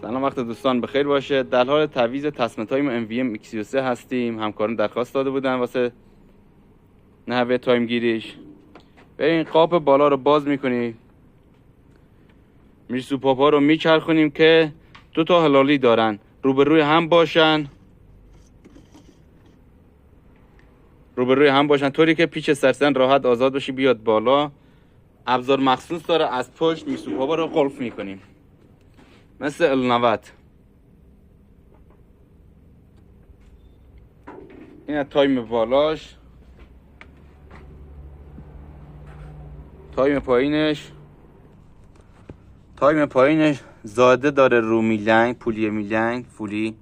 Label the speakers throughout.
Speaker 1: سلام، وقت دوستان بخیر باشه. در حال تعویض تصمیم تایم MVM X33 هستیم. همکاران درخواست داده بودن واسه نحوه تایم گیریش. بریم قاب بالا رو باز میکنیم، سوپاپا رو میچرخونیم که دو تا هلالی دارن روبروی هم باشن، طوری که پیچ سرسن راحت آزاد بشه بیاد بالا. ابزار مخصوص داره، از پشت سوپاپا رو قلف میکنیم مثل ال90. این تایم بالاش، تایم پایینش زاده داره رو میلنگ، پولی میلنگ فولی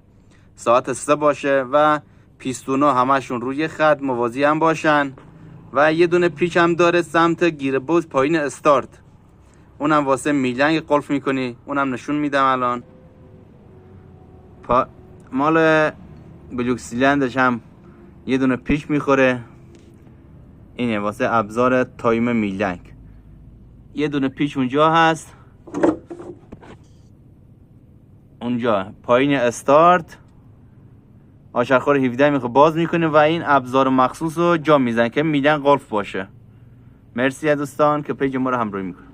Speaker 1: ساعت 3 باشه و پیستونا همشون روی خط موازی هم باشن و یه دونه پیچ هم داره سمت گیره بوز پایین استارت، اونم واسه میلنگ قلف میکنی، اونم نشون میدم الان. مال بلوک سیلندش هم یه دونه پیچ میخوره، اینه واسه ابزار تایم میلنگ. یه دونه پیچ اونجا هست، اونجا پایین استارت آشرخور 17 میخواد باز میکنه و این ابزار مخصوص رو جا میزن که میلنگ قلف باشه. مرسی دوستان که پیج ما رو همراهی میکنه.